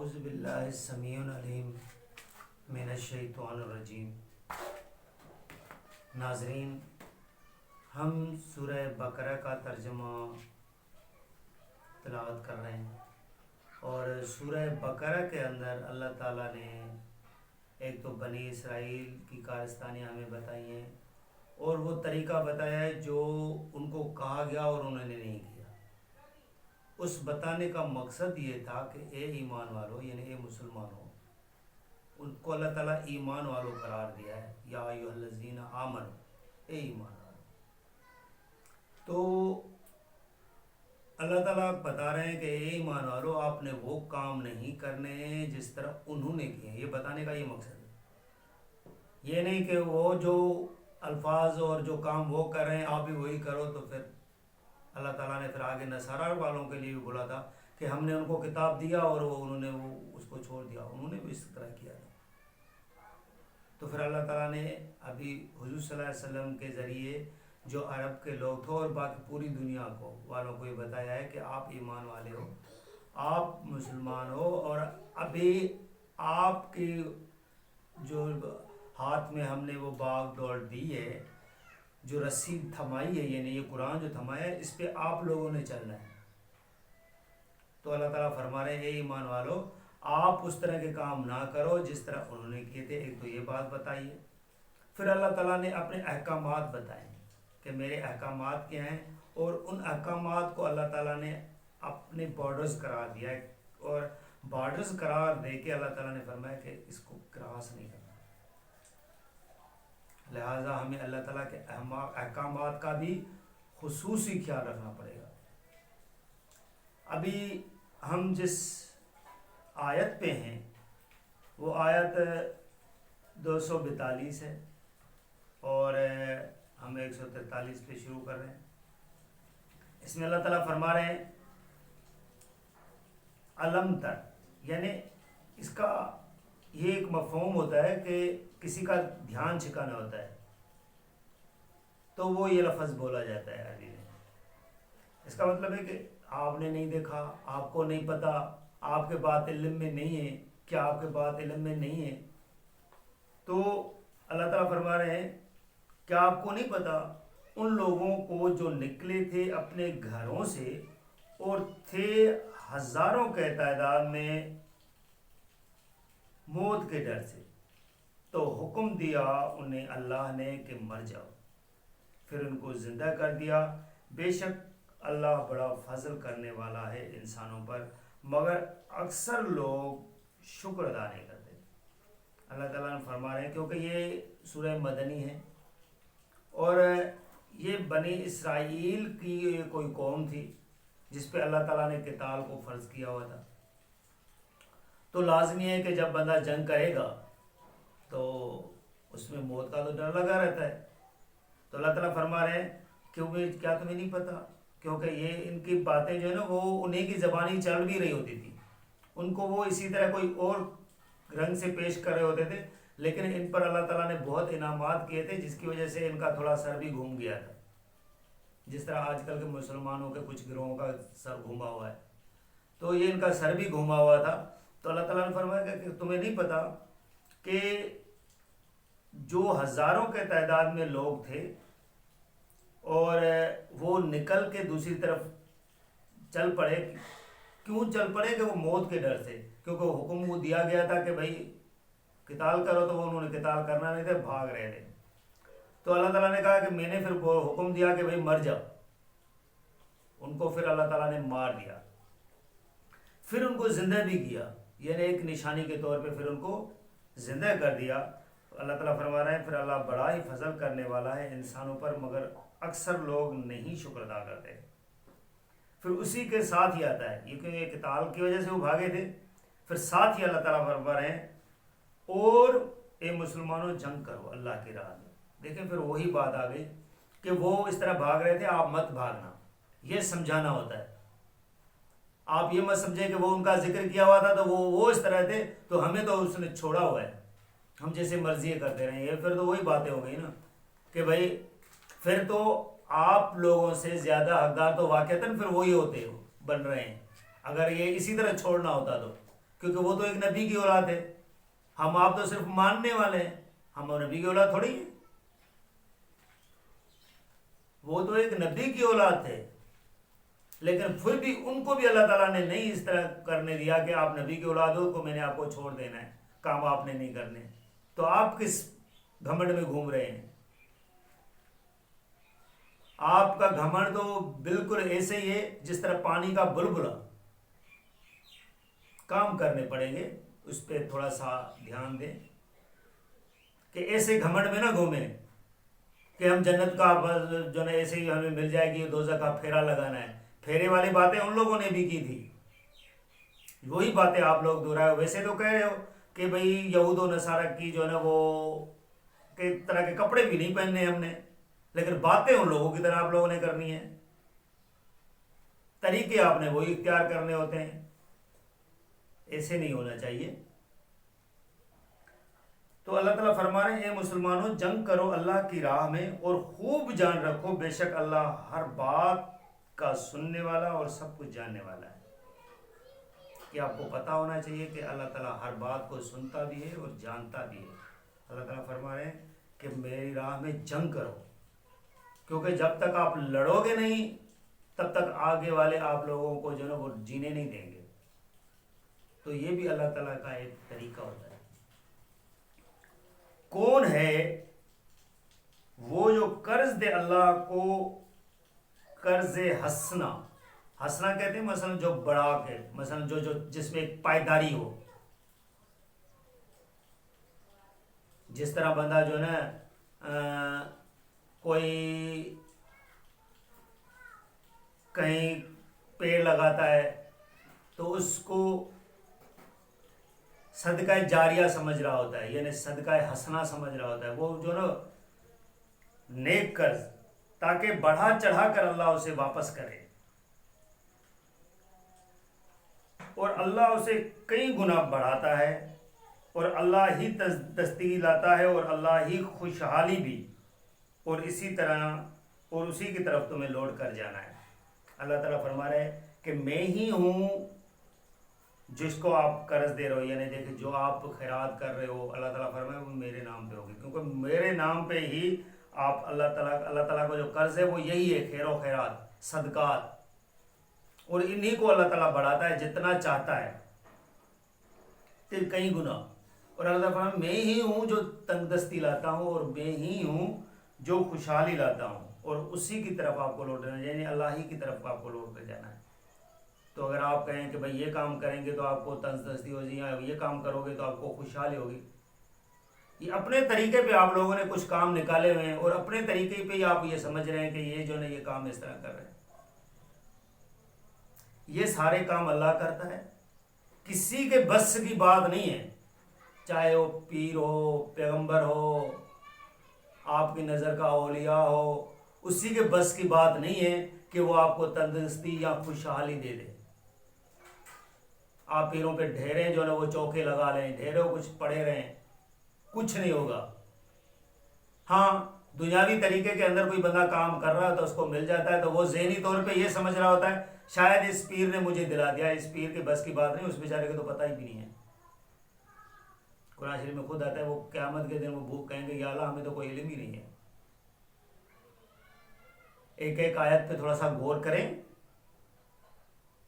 اعوذ باللہ السمیع العلیم من الشیطان الرجیم۔ ناظرین، ہم سورہ بقرہ کا ترجمہ تلاوت کر رہے ہیں، اور سورہ بقرہ کے اندر اللہ تعالیٰ نے ایک تو بنی اسرائیل کی کارستانیاں ہمیں بتائی ہیں، اور وہ طریقہ بتایا ہے جو ان کو کہا گیا اور انہوں نے نہیں کیا۔ اس بتانے کا مقصد یہ تھا کہ اے ایمان والو، یعنی اے مسلمانوں، ان کو اللہ تعالیٰ ایمان والوں قرار دیا ہے، یا ایھا الذین آمنوا، اے ایمان والو۔ تو اللہ تعالیٰ بتا رہے ہیں کہ اے ایمان والو، آپ نے وہ کام نہیں کرنے ہیں جس طرح انہوں نے کیے ہیں۔ یہ بتانے کا یہ مقصد ہے، یہ نہیں کہ وہ جو الفاظ اور جو کام وہ کر رہے ہیں آپ بھی وہی کرو۔ تو پھر اللہ تعالیٰ نے پھر آگے نصارہ والوں کے لیے بھی بولا تھا کہ ہم نے ان کو کتاب دیا اور انہوں نے اس کو چھوڑ دیا، انہوں نے بھی اس طرح کیا تھا۔ تو پھر اللہ تعالیٰ نے ابھی حضور صلی اللہ علیہ وسلم کے ذریعے جو عرب کے لوگ تھے اور باقی پوری دنیا کو والوں کو یہ بتایا ہے کہ آپ ایمان والے ہو، آپ مسلمان ہو، اور ابھی آپ کی جو ہاتھ میں ہم نے وہ باغ ڈور دی ہے، جو رسی تھمائی ہے، یعنی یہ قرآن جو تھمایا ہے، اس پہ آپ لوگوں نے چلنا ہے۔ تو اللہ تعالیٰ فرما رہے ہیں اے ایمان والو، آپ اس طرح کے کام نہ کرو جس طرح انہوں نے کیے تھے۔ ایک تو یہ بات بتائی ہے، پھر اللہ تعالیٰ نے اپنے احکامات بتائے کہ میرے احکامات کیا ہیں، اور ان احکامات کو اللہ تعالیٰ نے اپنے بارڈرز قرار دیا ہے، اور بارڈرز قرار دے کے اللہ تعالیٰ نے فرمایا کہ اس کو کراس نہیں کرنا۔ لہٰذا ہمیں اللہ تعالیٰ کے احکامات کا بھی خصوصی خیال رکھنا پڑے گا۔ ابھی ہم جس آیت پہ ہیں وہ آیت 242 ہے، اور ہم 143 پہ شروع کر رہے ہیں۔ اس میں اللہ تعالیٰ فرما رہے ہیں علم تر، یعنی اس کا یہ ایک مفہوم ہوتا ہے کہ کسی کا دھیان چھکانا ہوتا ہے، تو وہ یہ لفظ بولا جاتا ہے عربی میں۔ اس کا مطلب ہے کہ آپ نے نہیں دیکھا، آپ کو نہیں پتا، آپ کے بات علم میں نہیں ہے، کیا آپ کے بات علم میں نہیں ہے؟ تو اللہ تعالیٰ فرما رہے ہیں کیا آپ کو نہیں پتا ان لوگوں کو جو نکلے تھے اپنے گھروں سے اور تھے ہزاروں کے تعداد میں موت کے ڈر سے، تو حکم دیا انہیں اللہ نے کہ مر جاؤ، پھر ان کو زندہ کر دیا۔ بے شک اللہ بڑا فضل کرنے والا ہے انسانوں پر، مگر اکثر لوگ شکر ادا نہیں کرتے۔ اللہ تعالیٰ نے فرما رہے ہیں کیونکہ یہ سورہ مدنی ہے، اور یہ بنی اسرائیل کی کوئی قوم تھی جس پہ اللہ تعالیٰ نے قتال کو فرض کیا ہوا تھا۔ تو لازمی ہے کہ جب بندہ جنگ کرے گا تو اس میں موت کا تو ڈر لگا رہتا ہے۔ تو اللہ تعالیٰ فرما رہے ہیں کہ کیا تمہیں نہیں پتا؟ کیونکہ یہ ان کی باتیں جو ہے نا وہ انہیں کی زبانی چل بھی رہی ہوتی تھی، ان کو وہ اسی طرح کوئی اور رنگ سے پیش کر رہے ہوتے تھے، لیکن ان پر اللہ تعالیٰ نے بہت انعامات کیے تھے جس کی وجہ سے ان کا تھوڑا سر بھی گھوم گیا تھا، جس طرح آج کل کے مسلمانوں کے کچھ گروہوں کا سر گھوما ہوا ہے، تو یہ ان کا سر بھی گھوما ہوا تھا۔ تو اللہ تعالیٰ نے فرمایا کہ تمہیں نہیں پتا کہ جو ہزاروں کے تعداد میں لوگ تھے اور وہ نکل کے دوسری طرف چل پڑے، کیوں چل پڑے؟ کہ وہ موت کے ڈر سے، کیونکہ حکم وہ دیا گیا تھا کہ بھائی قتال کرو، تو وہ انہوں نے قتال کرنا نہیں تھے، بھاگ رہے تھے۔ تو اللہ تعالیٰ نے کہا کہ میں نے پھر حکم دیا کہ بھائی مر جاؤ، ان کو پھر اللہ تعالیٰ نے مار دیا، پھر ان کو زندہ بھی کیا، یعنی ایک نشانی کے طور پہ پھر ان کو زندہ کر دیا۔ اللہ تعالیٰ فرما رہے ہیں پھر اللہ بڑا ہی فضل کرنے والا ہے انسانوں پر، مگر اکثر لوگ نہیں شکر ادا کرتے۔ پھر اسی کے ساتھ ہی آتا ہے یہ کہ یہ قتال کی وجہ سے وہ بھاگے تھے، پھر ساتھ ہی اللہ تعالیٰ فرما رہے ہیں اور اے مسلمانوں جنگ کرو اللہ کی راہ میں۔ دیکھیں پھر وہی بات آ گئی کہ وہ اس طرح بھاگ رہے تھے، آپ مت بھاگنا، یہ سمجھانا ہوتا ہے۔ آپ یہ مت سمجھیں کہ وہ ان کا ذکر کیا ہوا تھا تو وہ اس طرح تھے تو ہمیں تو اس نے چھوڑا ہوا ہے، ہم جیسے مرضی کرتے رہیں۔ یہ پھر تو وہی باتیں ہو گئی نا کہ بھائی پھر تو آپ لوگوں سے زیادہ حقدار تو واقعتاً پھر وہی ہوتے بن رہے ہیں، اگر یہ اسی طرح چھوڑنا ہوتا تو کیونکہ وہ تو ایک نبی کی اولاد ہے، ہم آپ تو صرف ماننے والے ہیں، ہم نبی کی اولاد تھوڑی ہیں، وہ تو ایک نبی کی اولاد تھے، لیکن پھر بھی ان کو بھی اللہ تعالیٰ نے نہیں اس طرح کرنے دیا کہ آپ نبی کی اولادوں کو میں نے آپ کو چھوڑ دینا ہے، کام آپ نے نہیں کرنے، تو آپ کس گھمنڈ میں گھوم رہے ہیں؟ آپ کا گھمنڈ تو بالکل ایسے ہی ہے جس طرح پانی کا بلبلا، کام کرنے پڑیں گے، اس پہ تھوڑا سا دھیان دیں کہ ایسے گھمنڈ میں نہ گھومیں کہ ہم جنت کا جو ہے ایسے ہی ہمیں مل جائے گی، دوزخ کا پھیرا لگانا ہے۔ پھیرے والی باتیں ان لوگوں نے بھی کی تھی، وہی باتیں آپ لوگ دہرائے ہو۔ ویسے تو کہہ رہے ہو کہ بھئی یہود و نصارہ کی جو ہے نا وہ کہ طرح کے کپڑے بھی نہیں پہننے ہم نے، لیکن باتیں ان لوگوں کی طرح آپ لوگوں نے کرنی ہے، طریقے آپ نے وہی اختیار کرنے ہوتے ہیں، ایسے نہیں ہونا چاہیے۔ تو اللہ تعالیٰ فرما رہے ہیں اے مسلمانوں جنگ کرو اللہ کی راہ میں اور خوب جان رکھو بے شک اللہ ہر بات کا سننے والا اور سب کچھ جاننے والا ہے۔ کہ آپ کو پتہ ہونا چاہیے کہ اللہ تعالیٰ ہر بات کو سنتا بھی ہے اور جانتا بھی ہے۔ اللہ تعالیٰ فرما رہے ہیں کہ میری راہ میں جنگ کرو، کیونکہ جب تک آپ لڑو گے نہیں تب تک آگے والے آپ لوگوں کو جو ہے وہ جینے نہیں دیں گے۔ تو یہ بھی اللہ تعالیٰ کا ایک طریقہ ہوتا ہے۔ کون ہے وہ جو قرض دے اللہ کو قرض حسنا، حسنا کہتے ہیں مثلا جو بڑھا کے، مثلا جو جس میں ایک پائیداری ہو، جس طرح بندہ جو ہے نا کوئی کہیں پیڑ لگاتا ہے تو اس کو صدقہ جاریہ سمجھ رہا ہوتا ہے، یعنی صدقہ حسنہ سمجھ رہا ہوتا ہے، وہ جو نا نیک قرض، تاکہ بڑھا چڑھا کر اللہ اسے واپس کرے، اور اللہ اسے کئی گنا بڑھاتا ہے، اور اللہ ہی دستی لاتا ہے، اور اللہ ہی خوشحالی بھی، اور اسی طرح اور اسی کی طرف تمہیں لوٹ کر جانا ہے۔ اللہ تعالیٰ فرما رہے ہیں کہ میں ہی ہوں جس کو آپ قرض دے رہے ہو، یعنی دیکھیں جو آپ خیرات کر رہے ہو، اللہ تعالیٰ فرمائے وہ میرے نام پہ ہوگی، کیونکہ میرے نام پہ ہی آپ اللہ تعالیٰ کا جو قرض ہے وہ یہی ہے، خیر و خیرات، صدقات، اور انہی کو اللہ تعالیٰ بڑھاتا ہے جتنا چاہتا ہے، پھر کئی گنا۔ اور اللہ تعالیٰ فرمائے میں ہی ہوں جو تنگ دستی لاتا ہوں، اور میں ہی ہوں جو خوشحالی لاتا ہوں، اور اسی کی طرف آپ کو لوٹنا ہے، یعنی اللہ ہی کی طرف آپ کو لوٹ کر جانا ہے۔ تو اگر آپ کہیں کہ بھئی یہ کام کریں گے تو آپ کو تندرستی ہو جائے، یا یہ کام کرو گے تو آپ کو خوشحالی ہوگی، یہ اپنے طریقے پہ آپ لوگوں نے کچھ کام نکالے ہوئے ہیں، اور اپنے طریقے پہ ہی آپ یہ سمجھ رہے ہیں کہ یہ جو ہے یہ کام اس طرح کر رہے ہیں۔ یہ سارے کام اللہ کرتا ہے، کسی کے بس کی بات نہیں ہے، چاہے وہ پیر ہو، پیغمبر ہو، آپ کی نظر کا اولیاء ہو، اسی کے بس کی بات نہیں ہے کہ وہ آپ کو تندرستی یا خوشحالی دے دے۔ آپ پیروں پہ ڈھیرے جو ہے وہ چوکے لگا لیں، ڈھیروں کچھ پڑے رہیں، کچھ نہیں ہوگا۔ ہاں دنیاوی طریقے کے اندر کوئی بندہ کام کر رہا ہے تو اس کو مل جاتا ہے، تو وہ ذہنی طور پہ یہ سمجھ رہا ہوتا ہے شاید اس پیر نے مجھے دلا دیا، اس پیر کے بس کی بات نہیں، اس بیچارے کو تو پتہ ہی بھی نہیں ہے۔ قرآن شریف میں خود آتا ہے وہ قیامت کے دن وہ بھوک کہیں گے یا اللہ ہمیں تو کوئی علم ہی نہیں ہے۔ ایک ایک آیت پہ تھوڑا سا غور کریں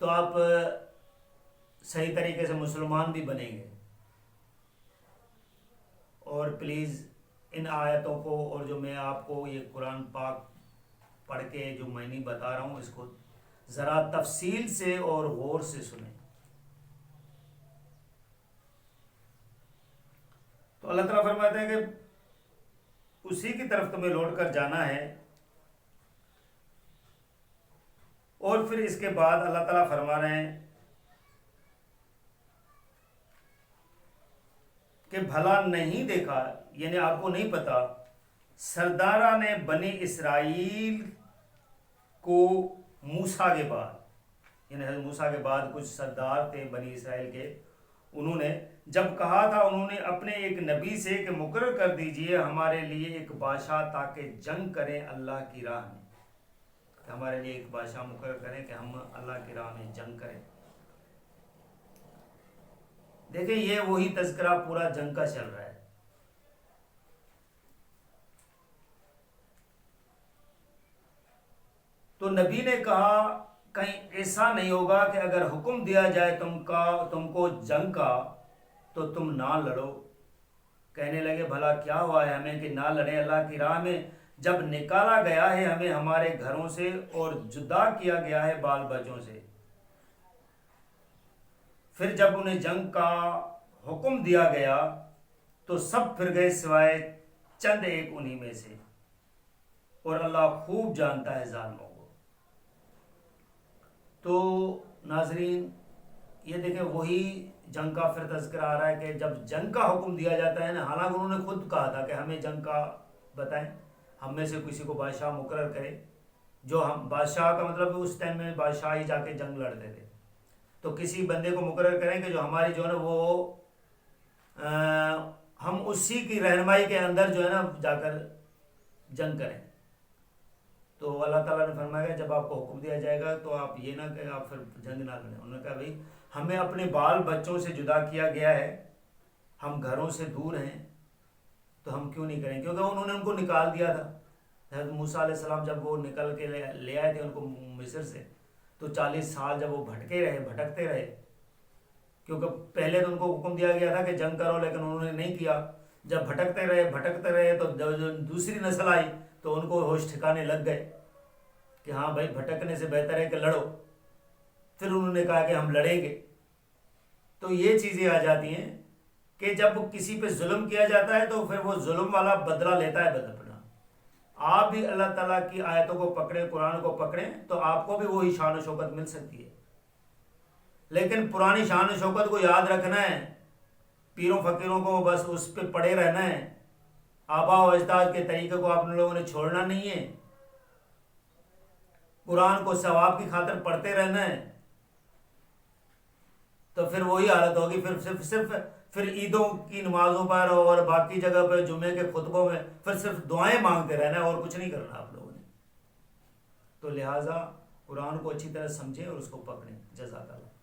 تو آپ صحیح طریقے سے مسلمان بھی بنیں گے۔ اور پلیز ان آیتوں کو، اور جو میں آپ کو یہ قرآن پاک پڑھ کے جو میں نہیں بتا رہا ہوں، اس کو ذرا تفصیل سے اور غور سے سنیں۔ تو اللہ تعالیٰ فرماتے ہیں کہ اسی کی طرف تمہیں لوٹ کر جانا ہے۔ اور پھر اس کے بعد اللہ تعالیٰ فرما رہے ہیں کہ بھلا نہیں دیکھا، یعنی آپ کو نہیں پتا، سردارہ نے بنی اسرائیل کو موسیٰ کے بعد، یعنی حضرت موسیٰ کے بعد کچھ سردار تھے بنی اسرائیل کے، انہوں نے جب کہا تھا انہوں نے اپنے ایک نبی سے کہ مقرر کر دیجئے ہمارے لیے ایک بادشاہ تاکہ جنگ کریں اللہ کی راہ میں، کہ ہمارے لیے ایک بادشاہ مقرر کریں کہ ہم اللہ کی راہ میں جنگ کریں۔ دیکھیں یہ وہی تذکرہ پورا جنگ کا چل رہا ہے. تو نبی نے کہا کہیں ایسا نہیں ہوگا کہ اگر حکم دیا جائے تم کو جنگ کا تو تم نہ لڑو. کہنے لگے بھلا کیا ہوا ہے ہمیں کہ نہ لڑیں؟ اللہ کی راہ میں جب نکالا گیا ہے ہمیں ہمارے گھروں سے اور جدا کیا گیا ہے بال بچوں سے. پھر جب انہیں جنگ کا حکم دیا گیا تو سب پھر گئے سوائے چند ایک انہی میں سے. اور اللہ خوب جانتا ہے ظالموں کو. تو ناظرین یہ دیکھیں وہی جنگ کا پھر تذکرہ آ رہا ہے کہ جب جنگ کا حکم دیا جاتا ہے نا، حالانکہ انہوں نے خود کہا تھا کہ ہمیں جنگ کا بتائیں، ہم میں سے کسی کو بادشاہ مقرر کرے. جو ہم بادشاہ کا مطلب اس ٹائم میں بادشاہ ہی جا کے جنگ لڑتے تھے. تو کسی بندے کو مقرر کریں کہ جو ہماری جو ہے نا وہ ہم اسی کی رہنمائی کے اندر جو ہے نا جا کر جنگ کریں. تو اللہ تعالیٰ نے فرمایا کہ جب آپ کو حکم دیا جائے گا تو آپ یہ نہ کہ آپ پھر جنگ نہ لڑیں. انہوں نے کہا بھائی ہمیں اپنے بال بچوں سے جدا کیا گیا ہے، ہم گھروں سے دور ہیں، تو ہم کیوں نہیں کریں؟ کیونکہ انہوں نے ان کو نکال دیا تھا. حضرت موسیٰ علیہ السلام جب وہ نکل کے لے آئے تھے ان کو مصر سے، تو 40 سال جب وہ بھٹکتے رہے، کیونکہ پہلے تو ان کو حکم دیا گیا تھا کہ جنگ کرو لیکن انہوں نے نہیں کیا. جب بھٹکتے رہے تو دوسری نسل آئی تو ان کو ہوش ٹھکانے لگ گئے کہ ہاں بھائی بھٹکنے سے بہتر ہے کہ لڑو. پھر انہوں نے کہا کہ ہم لڑیں گے. تو یہ چیزیں آ جاتی ہیں کہ جب کسی پہ ظلم کیا جاتا ہے تو پھر وہ ظلم والا بدلہ لیتا ہے اپنا. آپ بھی اللہ تعالیٰ کی آیتوں کو پکڑیں، قرآن کو پکڑیں تو آپ کو بھی وہی شان و شوکت مل سکتی ہے. لیکن پرانی شان و شوکت کو یاد رکھنا ہے، پیروں فقیروں کو بس اس پہ پڑے رہنا ہے، آبا و اجداد کے طریقے کو آپ لوگوں نے چھوڑنا نہیں ہے، قرآن کو ثواب کی خاطر پڑھتے رہنا ہے. تو پھر وہی حالت ہوگی، پھر عیدوں کی نمازوں پر اور باقی جگہ پہ جمعے کے خطبوں میں پھر صرف دعائیں مانگتے رہنا ہے اور کچھ نہیں کرنا آپ لوگوں نے. تو لہٰذا قرآن کو اچھی طرح سمجھیں اور اس کو پکڑیں. جزاک اللہ.